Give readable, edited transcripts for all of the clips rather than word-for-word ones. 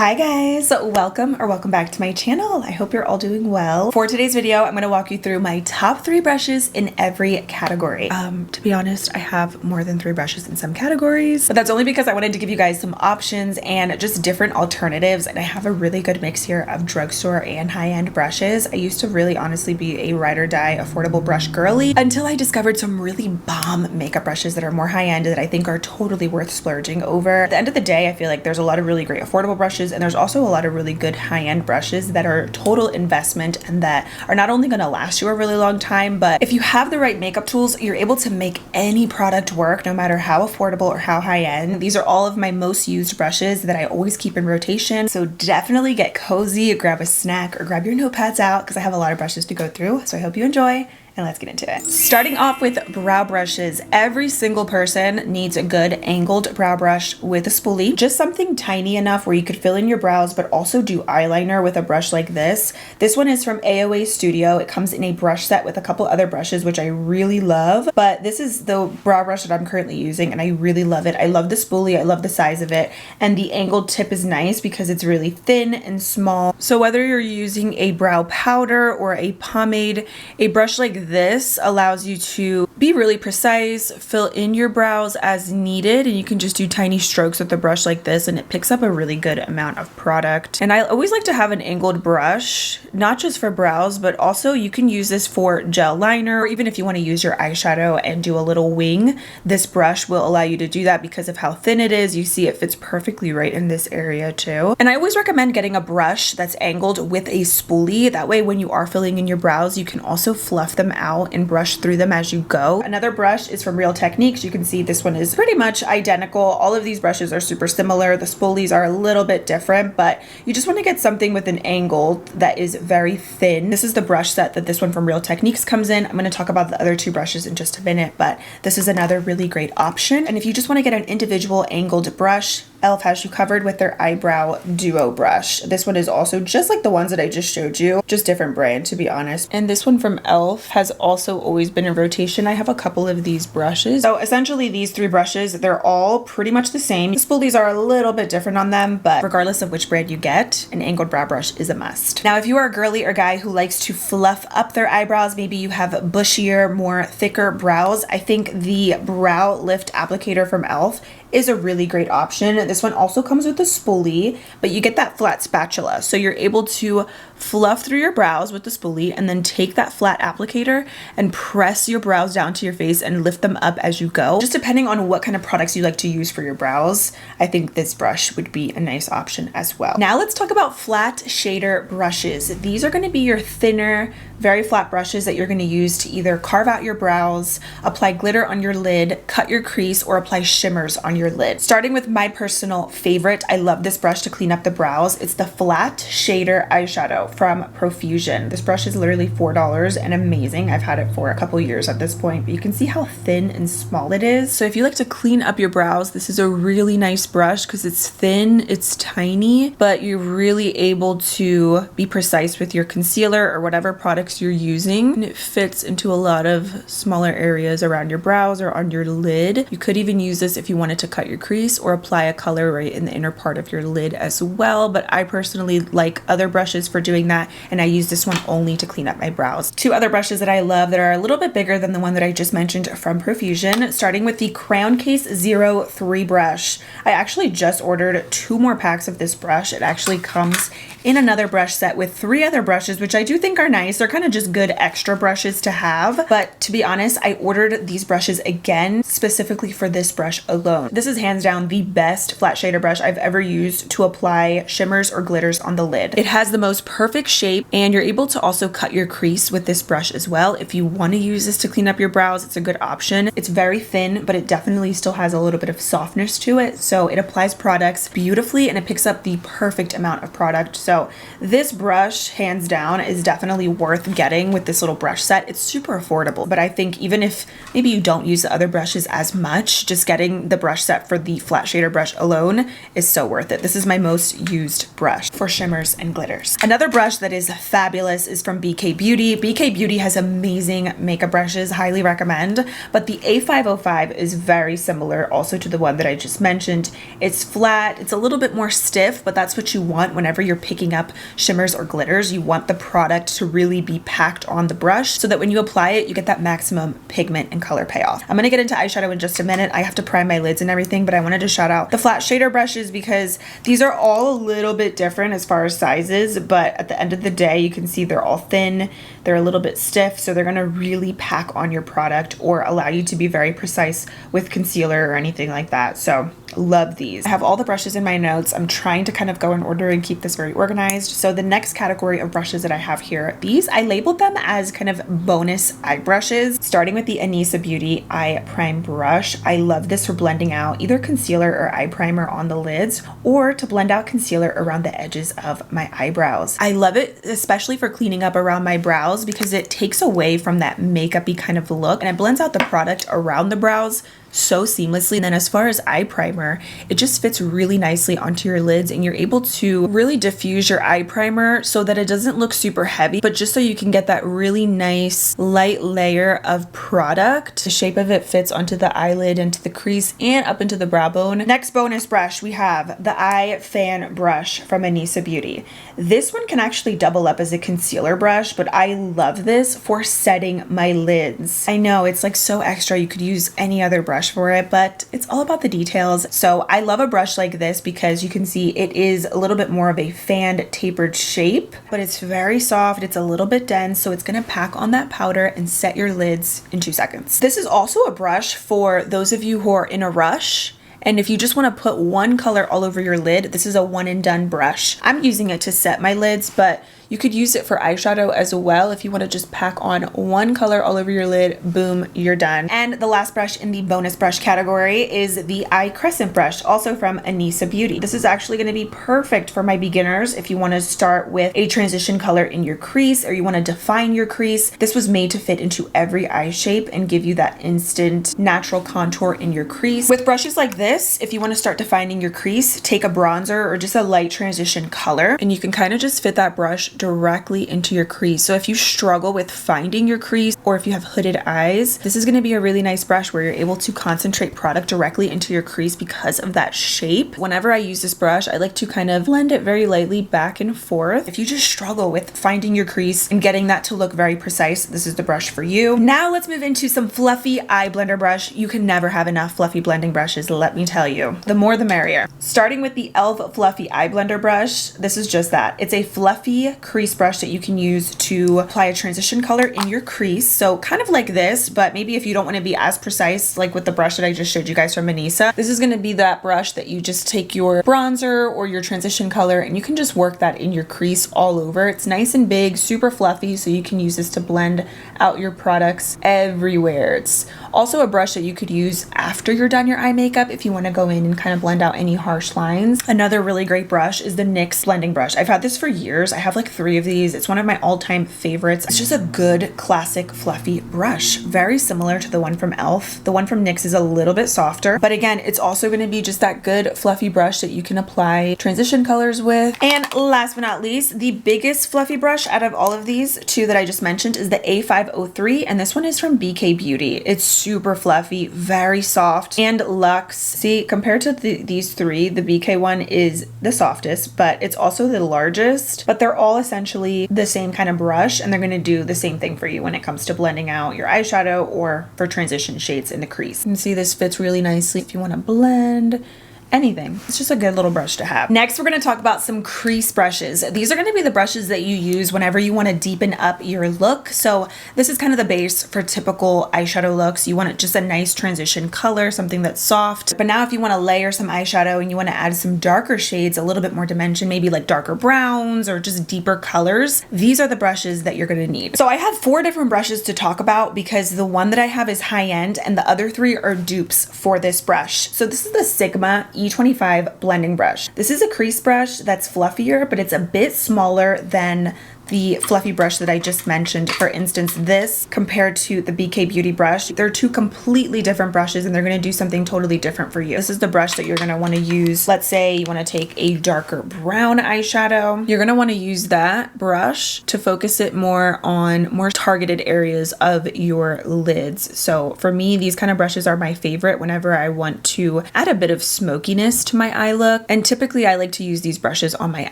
Hi guys, welcome back to my channel. I hope you're all doing well. For today's video, I'm going to walk you through my top 3 brushes in every category. To be honest, I have more than 3 brushes in some categories, but that's only because I wanted to give you guys some options and just different alternatives. And I have a really good mix here of drugstore and high-end brushes. I used to really honestly be a ride or die affordable brush girly until I discovered some really bomb makeup brushes that are more high-end that I think are totally worth splurging over. At the end of the day, I feel like there's a lot of really great affordable brushes, and there's also a lot of really good high-end brushes that are total investment and that are not only going to last you a really long time, but if you have the right makeup tools, you're able to make any product work no matter how affordable or how high-end. These are all of my most used brushes that I always keep in rotation, so definitely get cozy, grab a snack, or grab your notepads out because I have a lot of brushes to go through, so I hope you enjoy. And let's get into it. Starting off with brow brushes. Every single person needs a good angled brow brush with a spoolie. Just something tiny enough where you could fill in your brows but also do eyeliner with a brush like this. This one is from AOA Studio. It comes in a brush set with a couple other brushes which I really love, but this is the brow brush that I'm currently using and I really love it. I love the spoolie, I love the size of it, and the angled tip is nice because it's really thin and small. So whether you're using a brow powder or a pomade, a brush like this allows you to be really precise, fill in your brows as needed, and you can just do tiny strokes with the brush like this and it picks up a really good amount of product. And I always like to have an angled brush, not just for brows, but also you can use this for gel liner, or even if you want to use your eyeshadow and do a little wing, this brush will allow you to do that because of how thin it is. You see it fits perfectly right in this area too. And I always recommend getting a brush that's angled with a spoolie. That way when you are filling in your brows, you can also fluff them out and brush through them as you go. Another brush is from Real Techniques. You can see this one is pretty much identical. All of these brushes are super similar. The spoolies are a little bit different, but you just want to get something with an angle that is very thin. This is the brush set that this one from Real Techniques comes in. I'm going to talk about the other 2 brushes in just a minute, but this is another really great option. And if you just want to get an individual angled brush, e.l.f. has you covered with their Eyebrow Duo Brush. This one is also just like the ones that I just showed you, just different brand to be honest. And this one from e.l.f. has also always been in rotation. I have a couple of these brushes. So essentially these 3 brushes, they're all pretty much the same. The spoolies are a little bit different on them, but regardless of which brand you get, an angled brow brush is a must. Now, if you are a girly or guy who likes to fluff up their eyebrows, maybe you have bushier, more thicker brows, I think the Brow Lift Applicator from e.l.f. is a really great option. This one also comes with a spoolie, but you get that flat spatula. So you're able to fluff through your brows with the spoolie and then take that flat applicator and press your brows down to your face and lift them up as you go. Just depending on what kind of products you like to use for your brows, I think this brush would be a nice option as well. Now let's talk about flat shader brushes. These are going to be your thinner, very flat brushes that you're going to use to either carve out your brows, apply glitter on your lid, cut your crease, or apply shimmers on your lid. Starting with my personal favorite, I love this brush to clean up the brows. It's the Flat Shader Eyeshadow from Profusion. This brush is literally $4 and amazing. I've had it for a couple years at this point, but you can see how thin and small it is. So if you like to clean up your brows, this is a really nice brush because it's thin, it's tiny, but you're really able to be precise with your concealer or whatever products you're using. And it fits into a lot of smaller areas around your brows or on your lid. You could even use this if you wanted to cut your crease or apply a color right in the inner part of your lid as well, but I personally like other brushes for doing that, and I use this one only to clean up my brows. 2 other brushes that I love that are a little bit bigger than the one that I just mentioned from Profusion, starting with the Crayon Case 03 brush. I actually just ordered 2 more packs of this brush. It actually comes in another brush set with 3 other brushes, which I do think are nice. They're kind of just good extra brushes to have, but to be honest, I ordered these brushes again specifically for this brush alone. This is hands down the best flat shader brush I've ever used to apply shimmers or glitters on the lid. It has the most perfect shape, and you're able to also cut your crease with this brush as well. If you want to use this to clean up your brows, it's a good option. It's very thin, but it definitely still has a little bit of softness to it, so it applies products beautifully and it picks up the perfect amount of product. So this brush, hands down, is definitely worth getting with this little brush set. It's super affordable, but I think even if maybe you don't use the other brushes as much, just getting the brush set for the flat shader brush alone is so worth it. This is my most used brush for shimmers and glitters. Another brush that is fabulous is from BK Beauty. BK Beauty has amazing makeup brushes, highly recommend, but the A505 is very similar also to the one that I just mentioned. It's flat, it's a little bit more stiff, but that's what you want whenever you're picking up shimmers or glitters. You want the product to really be packed on the brush so that when you apply it, you get that maximum pigment and color payoff. I'm gonna get into eyeshadow in just a minute. I have to prime my lids and everything, but I wanted to shout out the flat shader brushes because these are all a little bit different as far as sizes, but at the end of the day, you can see they're all thin, they're a little bit stiff, so they're gonna really pack on your product or allow you to be very precise with concealer or anything like that. So love these. I have all the brushes in my notes. I'm trying to kind of go in order and keep this very organized. So the next category of brushes that I have here, these I labeled them as kind of bonus eye brushes, starting with the Anisa Beauty Eye Prime Brush. I love this for blending out either concealer or eye primer on the lids or to blend out concealer around the edges of my eyebrows. I love it especially for cleaning up around my brows because it takes away from that makeup-y kind of look and it blends out the product around the brows so seamlessly. And then as far as eye primer, it just fits really nicely onto your lids and you're able to really diffuse your eye primer so that it doesn't look super heavy, but just so you can get that really nice light layer of product. The shape of it fits onto the eyelid, into the crease, and up into the brow bone. Next bonus brush, we have the Eye Fan Brush from Anisa Beauty. This one can actually double up as a concealer brush, but I love this for setting my lids. I know it's like so extra, you could use any other brush for it, but it's all about the details. So I love a brush like this because you can see it is a little bit more of a fanned tapered shape, but it's very soft, it's a little bit dense, so it's gonna pack on that powder and set your lids in 2 seconds. This is also a brush for those of you who are in a rush. And if you just want to put one color all over your lid, this is a one and done brush. I'm using it to set my lids, but you could use it for eyeshadow as well. If you want to just pack on one color all over your lid, boom, you're done. And the last brush in the bonus brush category is the Eye Crescent brush, also from Anisa Beauty. This is actually going to be perfect for my beginners if you want to start with a transition color in your crease or you want to define your crease. This was made to fit into every eye shape and give you that instant natural contour in your crease. With brushes like this, if you want to start defining your crease, take a bronzer or just a light transition color and you can kind of just fit that brush directly into your crease. So if you struggle with finding your crease or if you have hooded eyes, this is going to be a really nice brush where you're able to concentrate product directly into your crease because of that shape. Whenever I use this brush, I like to kind of blend it very lightly back and forth. If you just struggle with finding your crease and getting that to look very precise, this is the brush for you. Now let's move into some fluffy eye blender brush. You can never have enough fluffy blending brushes, let me tell you. The more the merrier. Starting with the e.l.f. Fluffy Eye Blender Brush, this is just that. It's a fluffy crease brush that you can use to apply a transition color in your crease. So kind of like this, but maybe if you don't want to be as precise like with the brush that I just showed you guys from Anisa, this is going to be that brush that you just take your bronzer or your transition color and you can just work that in your crease all over. It's nice and big, super fluffy, so you can use this to blend out your products everywhere. It's also a brush that you could use after you're done your eye makeup if you want to go in and kind of blend out any harsh lines. Another really great brush is the NYX Blending Brush. I've had this for years. I have like 3 of these. It's one of my all-time favorites. It's just a good classic fluffy brush, very similar to the one from e.l.f. The one from NYX is a little bit softer, but again, it's also going to be just that good fluffy brush that you can apply transition colors with. And last but not least, the biggest fluffy brush out of all of these 2 that I just mentioned is the A503, and this one is from BK Beauty. It's super fluffy, very soft, and luxe. See, compared to these 3, the BK one is the softest, but it's also the largest, but they're all essentially the same kind of brush and they're going to do the same thing for you when it comes to blending out your eyeshadow or for transition shades in the crease. You can see this fits really nicely if you want to blend anything. It's just a good little brush to have. Next, we're going to talk about some crease brushes. These are going to be the brushes that you use whenever you want to deepen up your look. So this is kind of the base for typical eyeshadow looks. You want just a nice transition color, something that's soft. But now if you want to layer some eyeshadow and you want to add some darker shades, a little bit more dimension, maybe like darker browns or just deeper colors, these are the brushes that you're going to need. So I have 4 different brushes to talk about because the one that I have is high end and the other 3 are dupes for this brush. So this is the Sigma E25 Blending Brush. This is a crease brush that's fluffier, but it's a bit smaller than the fluffy brush that I just mentioned. For instance, this compared to the BK Beauty brush, they're two completely different brushes and they're going to do something totally different for you. This is the brush that you're going to want to use. Let's say you want to take a darker brown eyeshadow. You're going to want to use that brush to focus it more on more targeted areas of your lids. So for me, these kind of brushes are my favorite whenever I want to add a bit of smokiness to my eye look. And typically I like to use these brushes on my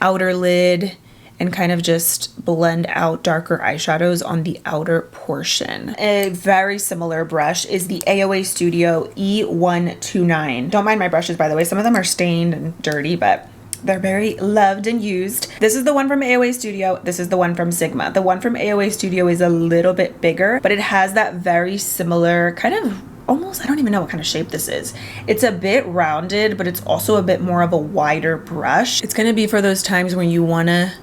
outer lid and kind of just blend out darker eyeshadows on the outer portion. A very similar brush is the AOA Studio E129. Don't mind my brushes, by the way. Some of them are stained and dirty, but they're very loved and used. This is the one from AOA Studio. This is the one from Sigma. The one from AOA Studio is a little bit bigger, but it has that very similar kind of almost, I don't even know what kind of shape this is. It's a bit rounded, but it's also a bit more of a wider brush. It's gonna be for those times when you wanna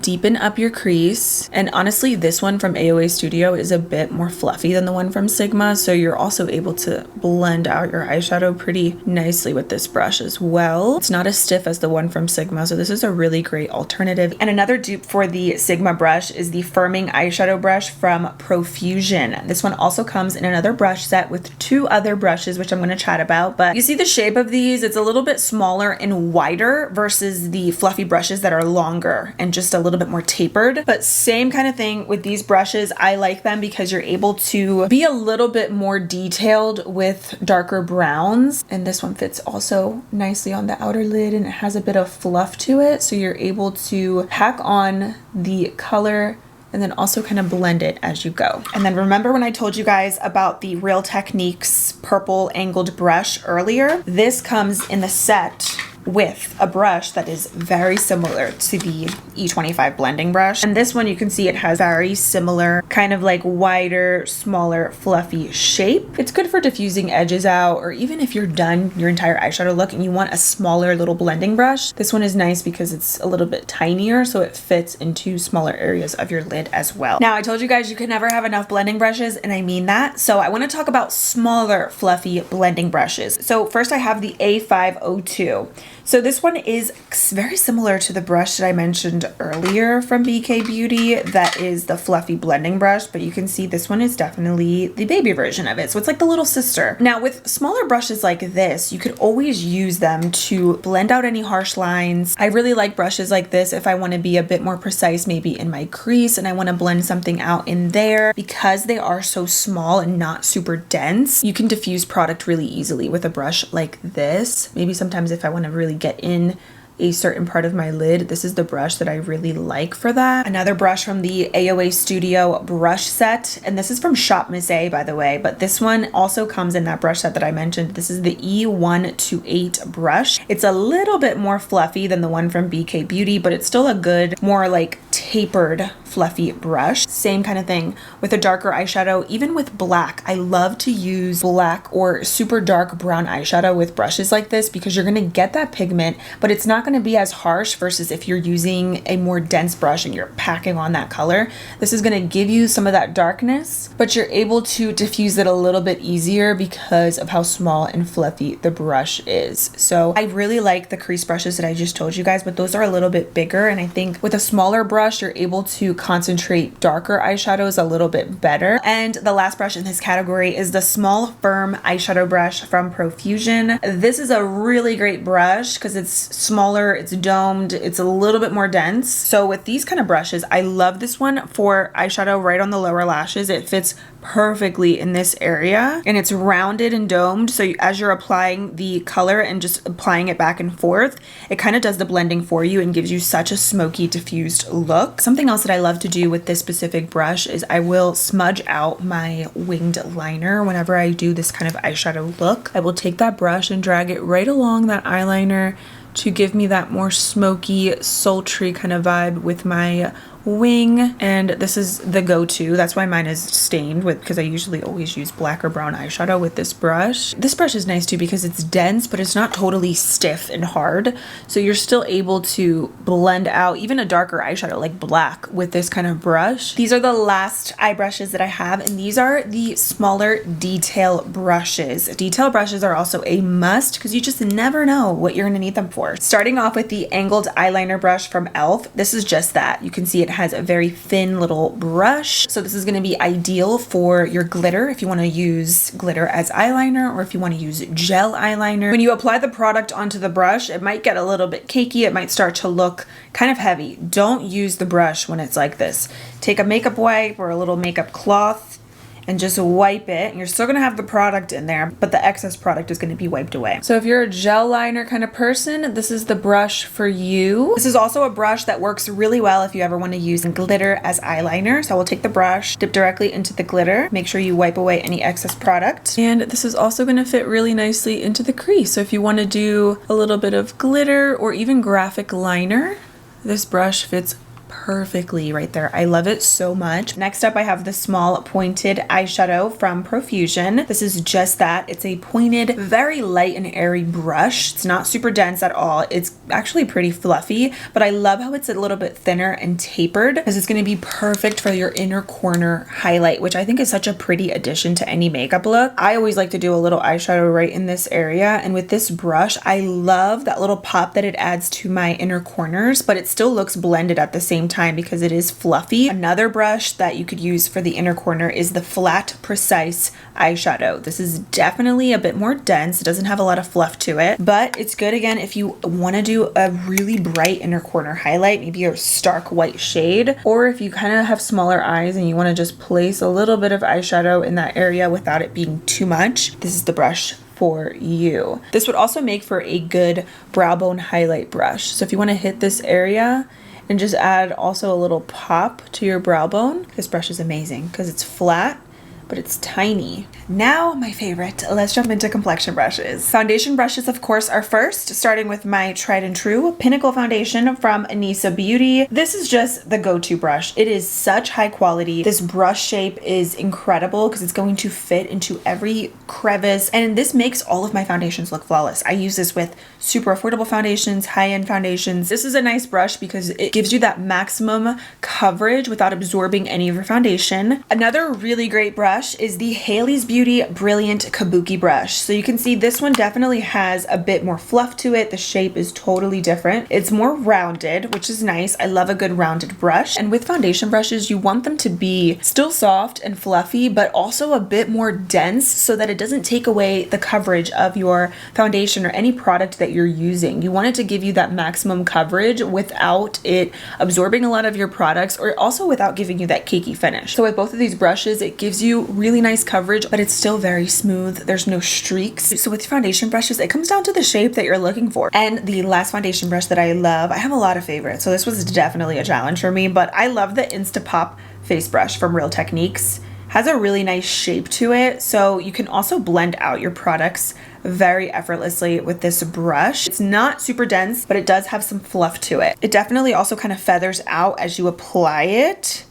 deepen up your crease. And honestly, this one from AOA Studio is a bit more fluffy than the one from Sigma, so you're also able to blend out your eyeshadow pretty nicely with this brush as well. It's not as stiff as the one from Sigma, so this is a really great alternative. And another dupe for the Sigma brush is the firming eyeshadow brush from Profusion. This one also comes in another brush set with two other brushes, which I'm going to chat about. But you see the shape of these, it's a little bit smaller and wider versus the fluffy brushes that are longer and just a little bit more tapered. But same kind of thing with these brushes. I like them because you're able to be a little bit more detailed with darker browns. And this one fits also nicely on the outer lid and it has a bit of fluff to it. So you're able to pack on the color and then also kind of blend it as you go. And then remember when I told you guys about the Real Techniques purple angled brush earlier? This comes in the set with a brush that is very similar to the E25 blending brush. And this one, you can see it has very similar kind of like wider, smaller, fluffy shape. It's good for diffusing edges out, or even if you're done your entire eyeshadow look and you want a smaller little blending brush. This one is nice because it's a little bit tinier, so it fits into smaller areas of your lid as well. Now, I told you guys you can never have enough blending brushes, and I mean that. So I want to talk about smaller, fluffy blending brushes. So first I have the A502. So this one is very similar to the brush that I mentioned earlier from BK Beauty. That is the fluffy blending brush, but you can see this one is definitely the baby version of it. So it's like the little sister. Now with smaller brushes like this, you could always use them to blend out any harsh lines. I really like brushes like this if I want to be a bit more precise, maybe in my crease, and I want to blend something out in there. Because they are so small and not super dense, you can diffuse product really easily with a brush like this. Maybe sometimes if I want to really get in a certain part of my lid, this is the brush that I really like for that. Another brush from the AOA Studio brush set, and this is from Shop Miss A, by the way, but this one also comes in that brush set that I mentioned. This is the E128 brush. It's a little bit more fluffy than the one from BK Beauty, but it's still a good, more like tapered fluffy brush. Same kind of thing with a darker eyeshadow. Even with black, I love to use black or super dark brown eyeshadow with brushes like this because you're gonna get that pigment, but it's not going to be as harsh versus if you're using a more dense brush and you're packing on that color. This is going to give you some of that darkness, but you're able to diffuse it a little bit easier because of how small and fluffy the brush is. So I really like the crease brushes that I just told you guys, but those are a little bit bigger, and I think with a smaller brush you're able to concentrate darker eyeshadows a little bit better. And the last brush in this category is the small firm eyeshadow brush from Profusion. This is a really great brush because it's smaller, it's domed, it's a little bit more dense. So with these kind of brushes, I love this one for eyeshadow right on the lower lashes. It fits perfectly in this area and it's rounded and domed, so as you're applying the color and just applying it back and forth, it kind of does the blending for you and gives you such a smoky diffused look. Something else that I love to do with this specific brush is I will smudge out my winged liner whenever I do this kind of eyeshadow look. I will take that brush and drag it right along that eyeliner to give me that more smoky, sultry kind of vibe with my wing. And this is the go-to. That's why mine is stained with, because I usually always use black or brown eyeshadow with this brush. This brush is nice too because it's dense, but it's not totally stiff and hard. So you're still able to blend out even a darker eyeshadow like black with this kind of brush. These are the last eye brushes that I have, and these are the smaller detail brushes. Detail brushes are also a must because you just never know what you're gonna need them for. Starting off with the angled eyeliner brush from e.l.f. This is just that. You can see it has a very thin little brush. So this is going to be ideal for your glitter if you want to use glitter as eyeliner, or if you want to use gel eyeliner. When you apply the product onto the brush, it might get a little bit cakey. It might start to look kind of heavy. Don't use the brush when it's like this. Take a makeup wipe or a little makeup cloth and just wipe it. You're still gonna have the product in there, but the excess product is gonna be wiped away. So if you're a gel liner kind of person, this is the brush for you. This is also a brush that works really well if you ever wanna use glitter as eyeliner. So I will take the brush, dip directly into the glitter, make sure you wipe away any excess product. And this is also gonna fit really nicely into the crease. So if you wanna do a little bit of glitter or even graphic liner, this brush fits perfectly right there. I love it so much. Next up, I have the small pointed eyeshadow from Profusion. This is just that. It's a pointed, very light and airy brush. It's not super dense at all. It's actually pretty fluffy, but I love how it's a little bit thinner and tapered because it's going to be perfect for your inner corner highlight, which I think is such a pretty addition to any makeup look. I always like to do a little eyeshadow right in this area, and with this brush, I love that little pop that it adds to my inner corners, but it still looks blended at the same time because it is fluffy. Another brush that you could use for the inner corner is the Flat Precise eyeshadow. This is definitely a bit more dense. It doesn't have a lot of fluff to it, but it's good again if you want to do a really bright inner corner highlight, maybe a stark white shade, or if you kind of have smaller eyes and you want to just place a little bit of eyeshadow in that area without it being too much. This is the brush for you. This would also make for a good brow bone highlight brush. So if you want to hit this area and just add also a little pop to your brow bone, this brush is amazing because it's flat, but it's tiny. Now my favorite, let's jump into complexion brushes. Foundation brushes, of course, are first, starting with my tried and true Pinnacle foundation from Anisa Beauty. This is just the go-to brush. It is such high quality. This brush shape is incredible because it's going to fit into every crevice, and this makes all of my foundations look flawless. I use this with super affordable foundations, high-end foundations. This is a nice brush because it gives you that maximum coverage without absorbing any of your foundation. Another really great brush is the Hailey's Beauty Brilliant Kabuki brush. So you can see this one definitely has a bit more fluff to it. The shape is totally different. It's more rounded, which is nice. I love a good rounded brush. And with foundation brushes, you want them to be still soft and fluffy, but also a bit more dense so that it doesn't take away the coverage of your foundation or any product that you're using. You want it to give you that maximum coverage without it absorbing a lot of your products, or also without giving you that cakey finish. So with both of these brushes, it gives you really nice coverage, but it's still very smooth. There's no streaks. So with foundation brushes, it comes down to the shape that you're looking for. And the last foundation brush that I love, I have a lot of favorites, so this was definitely a challenge for me, but I love the Instapop face brush from Real Techniques. Has a really nice shape to it, so you can also blend out your products very effortlessly with this brush. It's not super dense, but it does have some fluff to it. It definitely also kind of feathers out as you apply it.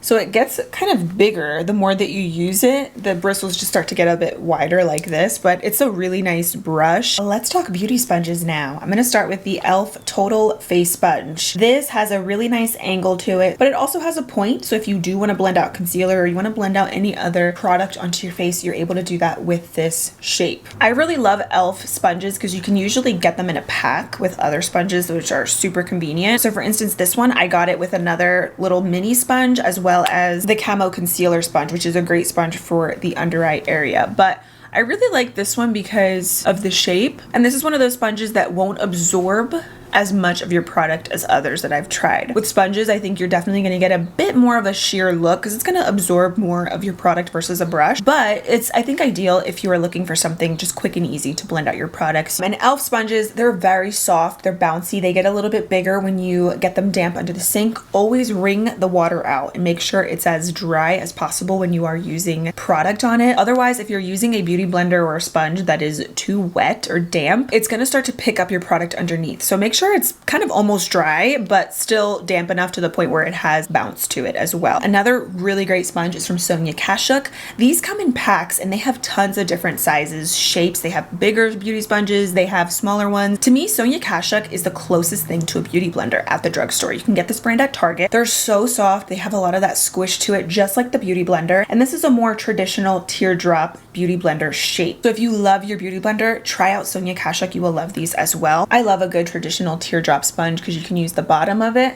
So it gets kind of bigger the more that you use it. The bristles just start to get a bit wider like this, but it's a really nice brush. Let's talk beauty sponges now. I'm gonna start with the e.l.f. Total Face Sponge. This has a really nice angle to it, but it also has a point. So if you do wanna blend out concealer or you wanna blend out any other product onto your face, you're able to do that with this shape. I really love e.l.f. sponges because you can usually get them in a pack with other sponges, which are super convenient. So for instance, this one, I got it with another little mini sponge as well as the Camo Concealer Sponge, which is a great sponge for the under eye area. But I really like this one because of the shape. And this is one of those sponges that won't absorb as much of your product as others that I've tried. With sponges, I think you're definitely gonna get a bit more of a sheer look because it's gonna absorb more of your product versus a brush, but it's, I think, ideal if you are looking for something just quick and easy to blend out your products. And e.l.f. sponges, they're very soft, they're bouncy, they get a little bit bigger when you get them damp under the sink. Always wring the water out and make sure it's as dry as possible when you are using product on it. Otherwise, if you're using a beauty blender or a sponge that is too wet or damp, it's gonna start to pick up your product underneath. So make sure it's kind of almost dry, but still damp enough to the point where it has bounce to it as well. Another really great sponge is from Sonia Kashuk. These come in packs and they have tons of different sizes, shapes. They have bigger beauty sponges, they have smaller ones. To me, Sonia Kashuk is the closest thing to a beauty blender at the drugstore. You can get this brand at Target. They're so soft. They have a lot of that squish to it, just like the beauty blender. And this is a more traditional teardrop beauty blender shape. So if you love your beauty blender, try out Sonia Kashuk. You will love these as well. I love a good traditional teardrop sponge because you can use the bottom of it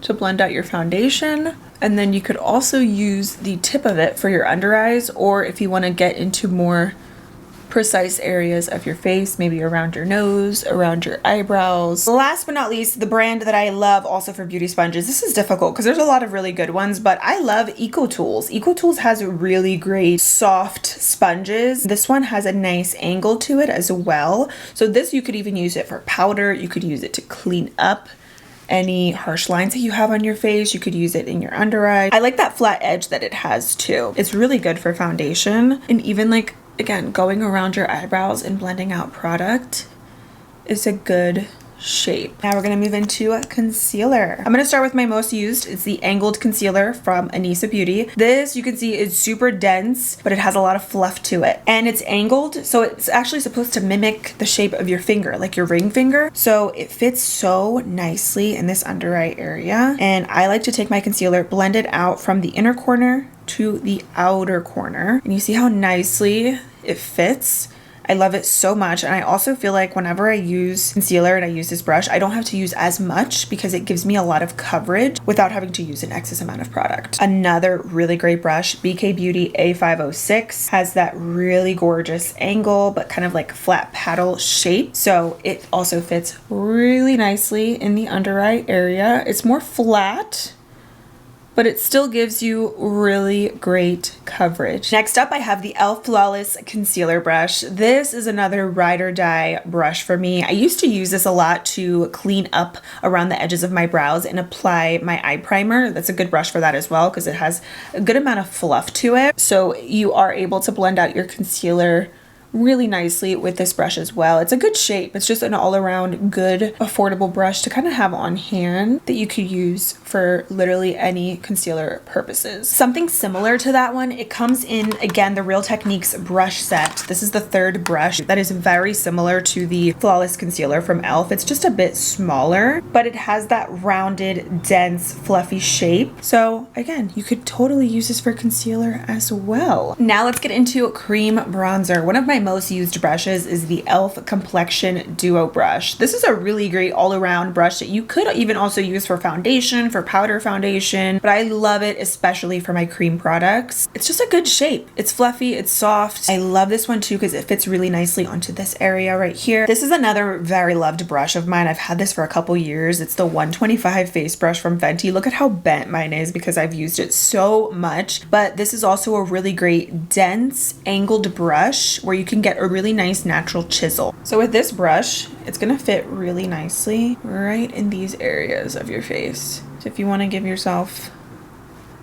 to blend out your foundation. And then you could also use the tip of it for your under eyes, or if you want to get into more precise areas of your face, maybe around your nose, around your eyebrows. Last but not least, the brand that I love also for beauty sponges. This is difficult because there's a lot of really good ones, but I love EcoTools. EcoTools has really great soft sponges. This one has a nice angle to it as well. So this, you could even use it for powder. You could use it to clean up any harsh lines that you have on your face. You could use it in your under eye. I like that flat edge that it has too. It's really good for foundation, and even like, again, going around your eyebrows and blending out product is a good shape. Now we're gonna move into a concealer. I'm gonna start with my most used. It's the angled concealer from Anisa Beauty. This, you can see, is super dense, but it has a lot of fluff to it. And it's angled, so it's actually supposed to mimic the shape of your finger, like your ring finger. So it fits so nicely in this under eye area. And I like to take my concealer, blend it out from the inner corner to the outer corner. And you see how nicely it fits? I love it so much. And I also feel like whenever I use concealer and I use this brush, I don't have to use as much because it gives me a lot of coverage without having to use an excess amount of product. Another really great brush, BK Beauty A506, has that really gorgeous angle, but kind of like flat paddle shape. So it also fits really nicely in the under eye area. It's more flat, but it still gives you really great coverage. Next up, I have the e.l.f. Flawless Concealer Brush. This is another ride or die brush for me. I used to use this a lot to clean up around the edges of my brows and apply my eye primer. That's a good brush for that as well because it has a good amount of fluff to it. So you are able to blend out your concealer really nicely with this brush as well. It's a good shape. It's just an all-around good affordable brush to kind of have on hand that you could use for literally any concealer purposes. Something similar to that one, it comes in, again, the Real Techniques brush set. This is the third brush that is very similar to the Flawless Concealer from e.l.f. It's just a bit smaller, but it has that rounded, dense, fluffy shape. So again, you could totally use this for concealer as well. Now let's get into cream bronzer. One of my most used brushes is the e.l.f. Complexion Duo Brush. This is a really great all-around brush that you could even also use for foundation, for powder foundation, but I love it especially for my cream products. It's just a good shape. It's fluffy, it's soft. I love this one too because it fits really nicely onto this area right here. This is another very loved brush of mine. I've had this for a couple years. It's the 125 face brush from Fenty. Look at how bent mine is because I've used it so much, but this is also a really great dense angled brush where you can get a really nice natural chisel. So with this brush, it's gonna fit really nicely right in these areas of your face. So if you wanna give yourself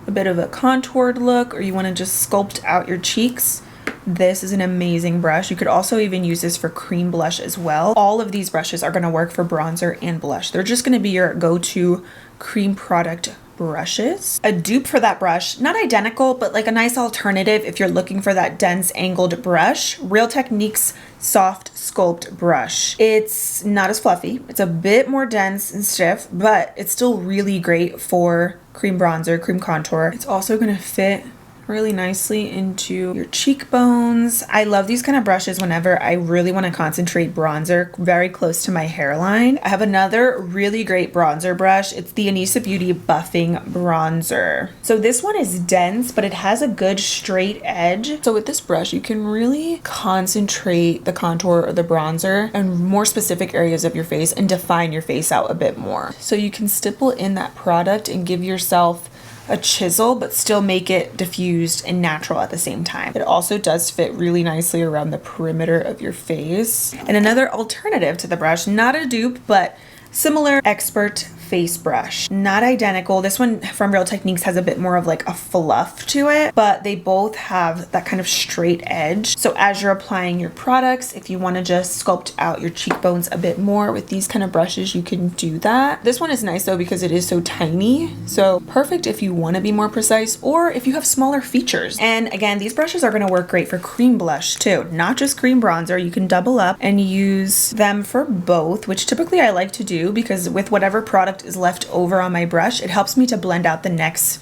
a bit of a contoured look or you wanna just sculpt out your cheeks, this is an amazing brush. You could also even use this for cream blush as well. All of these brushes are gonna work for bronzer and blush. They're just gonna be your go-to cream product brushes. A dupe for that brush, not identical, but like a nice alternative if you're looking for that dense angled brush, Real Techniques Soft Sculpt Brush. It's not as fluffy. It's a bit more dense and stiff, but it's still really great for cream bronzer, cream contour. It's also gonna fit really nicely into your cheekbones. I love these kind of brushes whenever I really want to concentrate bronzer very close to my hairline. I have another really great bronzer brush. It's the Anisa Beauty Buffing Bronzer. So this one is dense, but it has a good straight edge. So with this brush, you can really concentrate the contour or the bronzer and more specific areas of your face and define your face out a bit more. So you can stipple in that product and give yourself a chisel, but still make it diffused and natural at the same time. It also does fit really nicely around the perimeter of your face. And another alternative to the brush, not a dupe, but similar Expert face brush. Not identical. This one from Real Techniques has a bit more of like a fluff to it, but they both have that kind of straight edge. So as you're applying your products, if you want to just sculpt out your cheekbones a bit more with these kind of brushes, you can do that. This one is nice though because it is so tiny. So perfect if you want to be more precise or if you have smaller features. And again, these brushes are going to work great for cream blush too, not just cream bronzer. You can double up and use them for both, which typically I like to do because with whatever product is left over on my brush, it helps me to blend out the next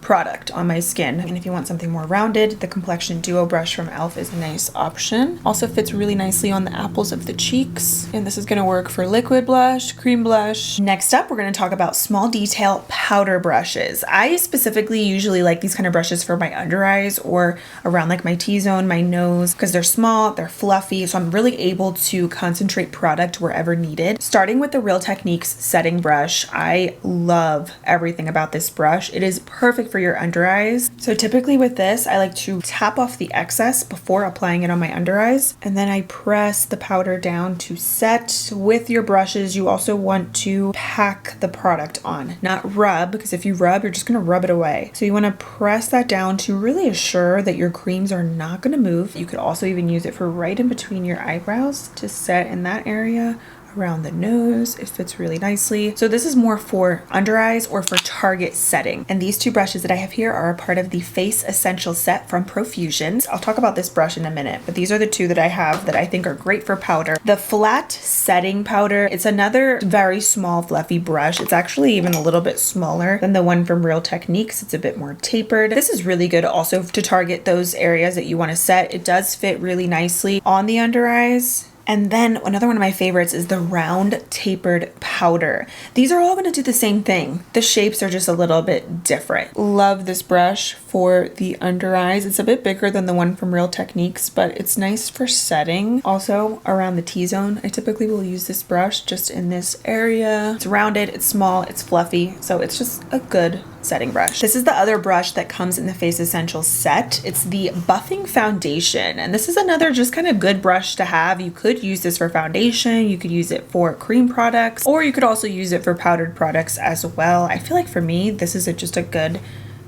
product on my skin. And if you want something more rounded, the Complexion Duo Brush from e.l.f. is a nice option. Also fits really nicely on the apples of the cheeks. And this is gonna work for liquid blush, cream blush. Next up, we're gonna talk about small detail powder brushes. I specifically usually like these kind of brushes for my under eyes or around like my T-zone, my nose, because they're small, they're fluffy, so I'm really able to concentrate product wherever needed. Starting with the Real Techniques setting brush, I love everything about this brush. It is perfect for your under eyes. So typically with this, I like to tap off the excess before applying it on my under eyes, and then I press the powder down to set. With your brushes, you also want to pack the product on, not rub, because if you rub, you're just gonna rub it away. So you wanna press that down to really assure that your creams are not gonna move. You could also even use it for right in between your eyebrows to set in that area. Around the nose, it fits really nicely. So this is more for under eyes or for target setting. And these two brushes that I have here are a part of the Face Essential set from Profusion. I'll talk about this brush in a minute, but these are the two that I have that I think are great for powder. The flat setting powder, it's another very small fluffy brush. It's actually even a little bit smaller than the one from Real Techniques. It's a bit more tapered. This is really good also to target those areas that you want to set. It does fit really nicely on the under eyes. And then another one of my favorites is the round tapered powder. These are all going to do the same thing. The shapes are just a little bit different. Love this brush for the under eyes. It's a bit bigger than the one from Real Techniques, but it's nice for setting. Also around the T-zone, I typically will use this brush just in this area. It's rounded, it's small, it's fluffy, so it's just a good setting brush. This is the other brush that comes in the Face Essentials set. It's the Buffing Foundation, and this is another just kind of good brush to have. You could use this for foundation, you could use it for cream products, or you could also use it for powdered products as well. I feel like for me, this is just a good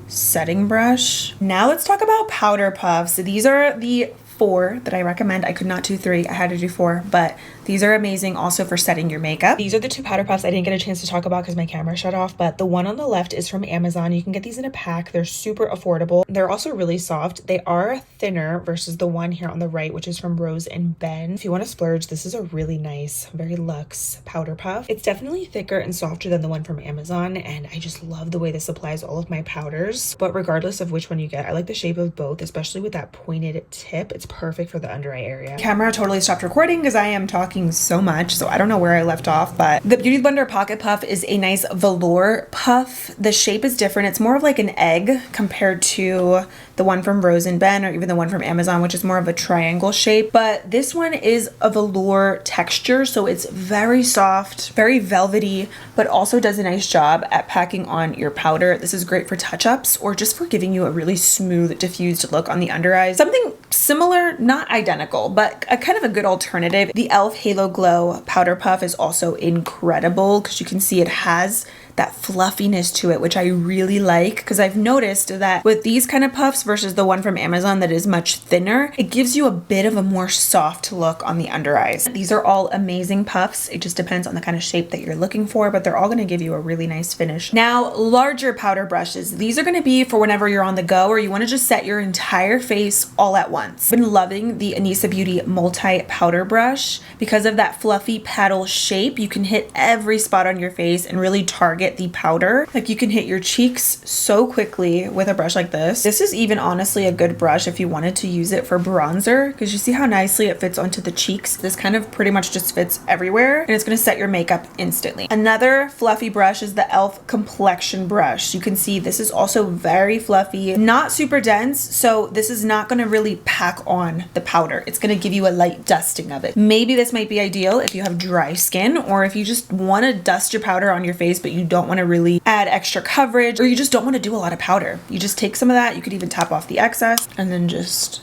setting brush. Now let's talk about powder puffs. So these are the 4 that I recommend. I could not do 3, I had to do 4, but these are amazing also for setting your makeup. These are the 2 powder puffs I didn't get a chance to talk about because my camera shut off, but the one on the left is from Amazon. You can get these in a pack. They're super affordable. They're also really soft. They are thinner versus the one here on the right, which is from Rose and Ben. If you want to splurge, this is a really nice, very luxe powder puff. It's definitely thicker and softer than the one from Amazon, and I just love the way this applies all of my powders. But regardless of which one you get, I like the shape of both, especially with that pointed tip. It's perfect for the under eye area. Camera totally stopped recording because I am talking so much, so I don't know where I left off, but the Beauty Blender Pocket Puff is a nice velour puff. The shape is different. It's more of like an egg compared to the one from Rose and Ben, or even the one from Amazon, which is more of a triangle shape. But this one is a velour texture, so it's very soft, very velvety, but also does a nice job at packing on your powder. This is great for touch-ups or just for giving you a really smooth, diffused look on the under eyes. Something similar, not identical, but a kind of a good alternative. The e.l.f. Halo Glow Powder Puff is also incredible because you can see it has that fluffiness to it, which I really like, because I've noticed that with these kind of puffs versus the one from Amazon that is much thinner, it gives you a bit of a more soft look on the under eyes. These are all amazing puffs. It just depends on the kind of shape that you're looking for, but they're all going to give you a really nice finish. Now, larger powder brushes. These are going to be for whenever you're on the go or you want to just set your entire face all at once. I've been loving the Anisa Beauty Multi-Powder Brush. Because of that fluffy paddle shape, you can hit every spot on your face and really target the powder. Like, you can hit your cheeks so quickly with a brush like this. This is even honestly a good brush if you wanted to use it for bronzer, because you see how nicely it fits onto the cheeks. This kind of pretty much just fits everywhere, and it's going to set your makeup instantly. Another fluffy brush is the e.l.f. Complexion Brush. You can see this is also very fluffy, not super dense, so this is not going to really pack on the powder. It's going to give you a light dusting of it. Maybe this might be ideal if you have dry skin, or if you just want to dust your powder on your face but you don't want to really add extra coverage, or you just don't want to do a lot of powder. You just take some of that. You could even tap off the excess and then just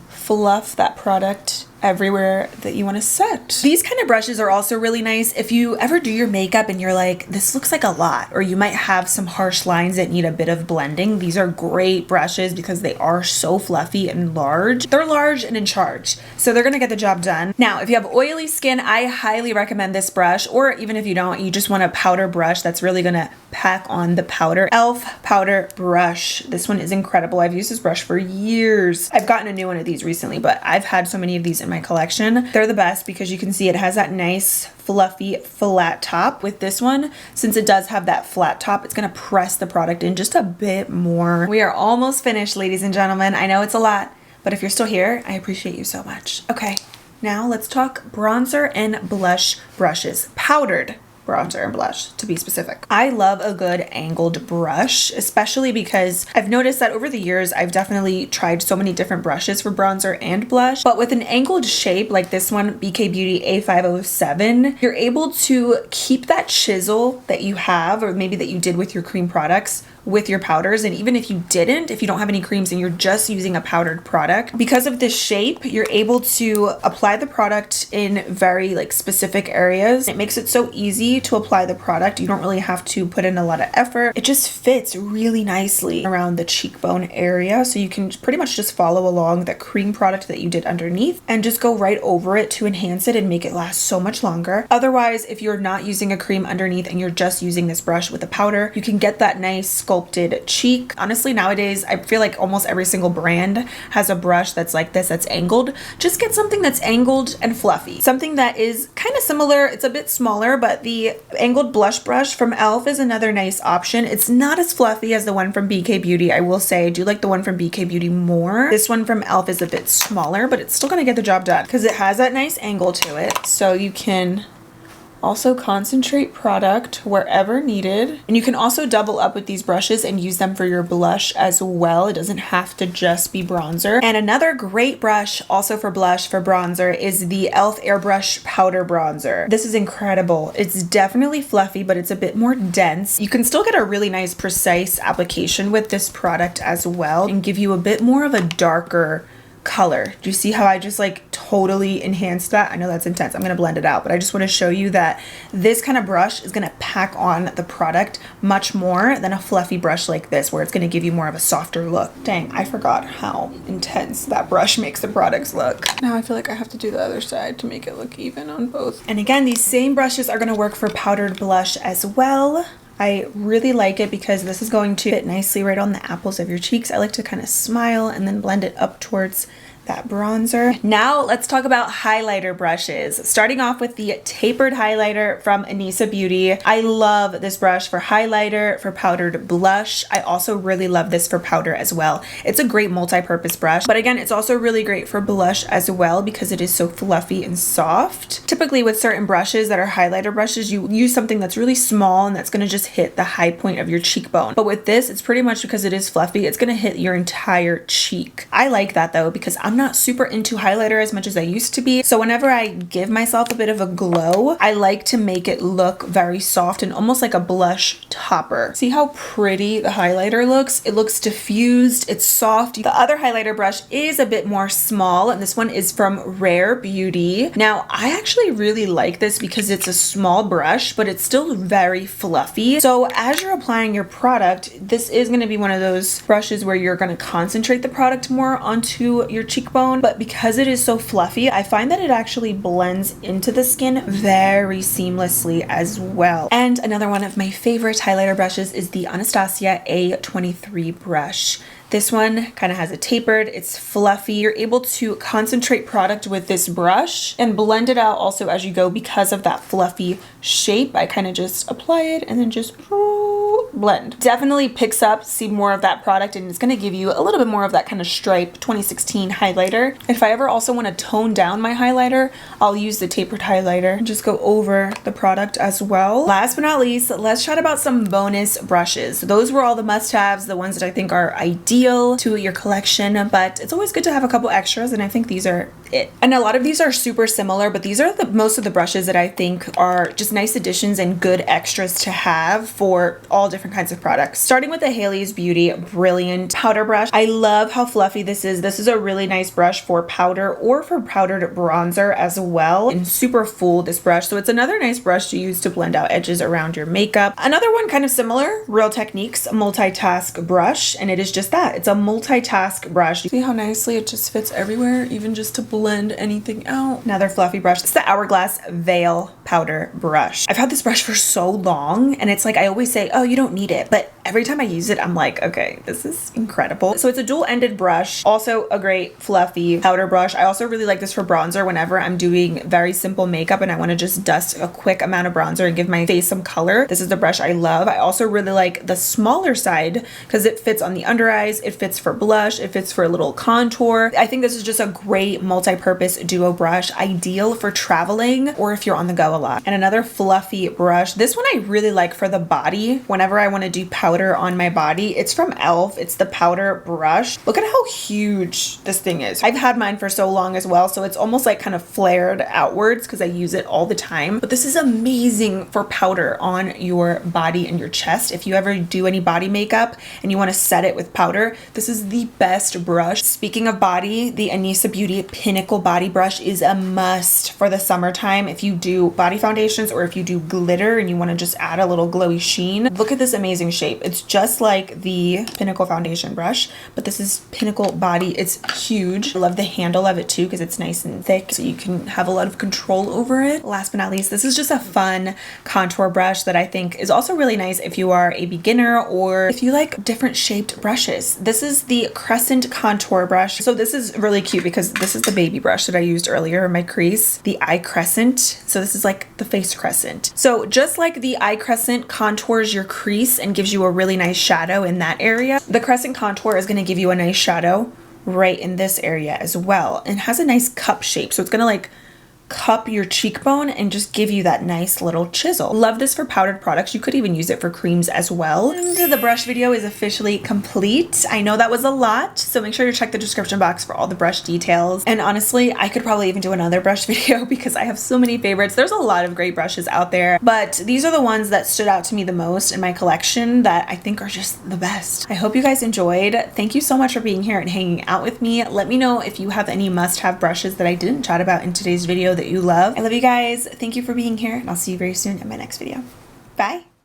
fluff that product everywhere that you want to set. These kind of brushes are also really nice if you ever do your makeup and you're like, this looks like a lot, or you might have some harsh lines that need a bit of blending. These are great brushes because they are so fluffy and large. They're large and in charge, so they're gonna get the job done. Now, if you have oily skin, I highly recommend this brush, or even if you don't, you just want a powder brush that's really gonna pack on the powder. e.l.f. Powder Brush. This one is incredible. I've used this brush for years. I've gotten a new one of these recently, but I've had so many of these in in my collection. They're the best because you can see it has that nice fluffy flat top. With this one, since it does have that flat top, it's gonna press the product in just a bit more. We are almost finished, ladies and gentlemen. I know it's a lot, but if you're still here, I appreciate you so much. Okay, now let's talk bronzer and blush brushes. Powdered bronzer and blush, to be specific. I love a good angled brush, especially because I've noticed that over the years, I've definitely tried so many different brushes for bronzer and blush, but with an angled shape like this one, BK Beauty A507, you're able to keep that chisel that you have, or maybe that you did with your cream products, with your powders. And even if you didn't, if you don't have any creams and you're just using a powdered product, because of this shape, you're able to apply the product in very like specific areas. It makes it so easy to apply the product. You don't really have to put in a lot of effort. It just fits really nicely around the cheekbone area. So you can pretty much just follow along the cream product that you did underneath and just go right over it to enhance it and make it last so much longer. Otherwise, if you're not using a cream underneath and you're just using this brush with a powder, you can get that nice sculpted cheek. Honestly, nowadays, I feel like almost every single brand has a brush that's like this, that's angled. Just get something that's angled and fluffy. Something that is kind of similar. It's a bit smaller, but the angled blush brush from e.l.f. is another nice option. It's not as fluffy as the one from BK Beauty. I will say I do like the one from BK Beauty more. This one from e.l.f. is a bit smaller, but it's still gonna get the job done because it has that nice angle to it. So you can also concentrate product wherever needed. And you can also double up with these brushes and use them for your blush as well. It doesn't have to just be bronzer. And another great brush also for blush, for bronzer, is the e.l.f. Airbrush Powder Bronzer. This is incredible. It's definitely fluffy, but it's a bit more dense. You can still get a really nice precise application with this product as well and give you a bit more of a darker color. Do you see how I just like totally enhanced that? I know that's intense. I'm gonna blend it out, but I just want to show you that this kind of brush is gonna pack on the product much more than a fluffy brush like this, where it's gonna give you more of a softer look. Dang, I forgot how intense that brush makes the products look. Now I feel like I have to do the other side to make it look even on both. And again, these same brushes are gonna work for powdered blush as well. I really like it because this is going to fit nicely right on the apples of your cheeks. I like to kind of smile and then blend it up towards that bronzer. Now let's talk about highlighter brushes. Starting off with the Tapered highlighter from Anisa Beauty. I love this brush for highlighter, for powdered blush. I also really love this for powder as well. It's a great multi-purpose brush, but again, it's also really great for blush as well because it is so fluffy and soft. Typically with certain brushes that are highlighter brushes, you use something that's really small and that's gonna just hit the high point of your cheekbone. But with this, it's pretty much because it is fluffy, it's gonna hit your entire cheek. I like that though, because I'm not super into highlighter as much as I used to be. So whenever I give myself a bit of a glow, I like to make it look very soft and almost like a blush topper. See how pretty the highlighter looks? It looks diffused, it's soft. The other highlighter brush is a bit more small, and this one is from Rare Beauty. Now, I actually really like this because it's a small brush, but it's still very fluffy. So as you're applying your product, this is gonna be one of those brushes where you're gonna concentrate the product more onto your cheekbone, but because it is so fluffy, I find that it actually blends into the skin very seamlessly as well. And another one of my favorite highlighter brushes is the Anastasia A23 brush. This one kind of has a tapered, it's fluffy. You're able to concentrate product with this brush and blend it out also as you go because of that fluffy shape. I kind of just apply it and then just blend. Definitely picks up, see more of that product, and it's going to give you a little bit more of that kind of stripe 2016 highlighter. If I ever also want to tone down my highlighter, I'll use the tapered highlighter and just go over the product as well. Last but not least, let's chat about some bonus brushes. Those were all the must-haves, the ones that I think are ideal to your collection, but it's always good to have a couple extras, and I think these are it. And a lot of these are super similar, but these are most of the brushes that I think are just nice additions and good extras to have for all different kinds of products. Starting with the Haley's Beauty Brilliant Powder Brush. I love how fluffy this is. This is a really nice brush for powder or for powdered bronzer as well, and super full, this brush. So it's another nice brush to use to blend out edges around your makeup. Another one kind of similar, Real Techniques Multitask Brush, and it is just that. It's a multitask brush. See how nicely it just fits everywhere, even just to blend blend anything out. Another fluffy brush. It's the Hourglass Veil Powder Brush. I've had this brush for so long, and it's like I always say, oh, you don't need it, but every time I use it, I'm like, okay, this is incredible. So it's a dual-ended brush, also a great fluffy powder brush. I also really like this for bronzer whenever I'm doing very simple makeup and I want to just dust a quick amount of bronzer and give my face some color. This is the brush I love. I also really like the smaller side because it fits on the under eyes, it fits for blush, it fits for a little contour. I think this is just a great multi-purpose duo brush, ideal for traveling or if you're on the go a lot. And another fluffy brush. This one I really like for the body whenever I want to do powder on my body. It's from e.l.f. It's the powder brush. Look at how huge this thing is. I've had mine for so long as well, so it's almost like kind of flared outwards because I use it all the time. But this is amazing for powder on your body and your chest. If you ever do any body makeup and you want to set it with powder, this is the best brush. Speaking of body, the Anisa Beauty Pinnacle body brush is a must for the summertime. If you do body foundations or if you do glitter and you want to just add a little glowy sheen, look at this amazing shape. It's just like the Pinnacle foundation brush, but this is Pinnacle body. It's huge. I love the handle of it too because it's nice and thick, so you can have a lot of control over it. Last but not least, this is just a fun contour brush that I think is also really nice if you are a beginner or if you like different shaped brushes. This is the Crescent contour brush. So this is really cute because this is the baby brush that I used earlier in my crease, the eye crescent. So this is like the face crescent. So just like the eye crescent contours your crease and gives you a really nice shadow in that area, the Crescent contour is going to give you a nice shadow right in this area as well. And has a nice cup shape, so it's going to like cup your cheekbone and just give you that nice little chisel. Love this for powdered products. You could even use it for creams as well. And the brush video is officially complete. I know that was a lot, so make sure to check the description box for all the brush details. And honestly, I could probably even do another brush video because I have so many favorites. There's a lot of great brushes out there, but these are the ones that stood out to me the most in my collection that I think are just the best. I hope you guys enjoyed. Thank you so much for being here and hanging out with me. Let me know if you have any must-have brushes that I didn't chat about in today's video that you love. I love you guys. Thank you for being here, and I'll see you very soon in my next video. Bye.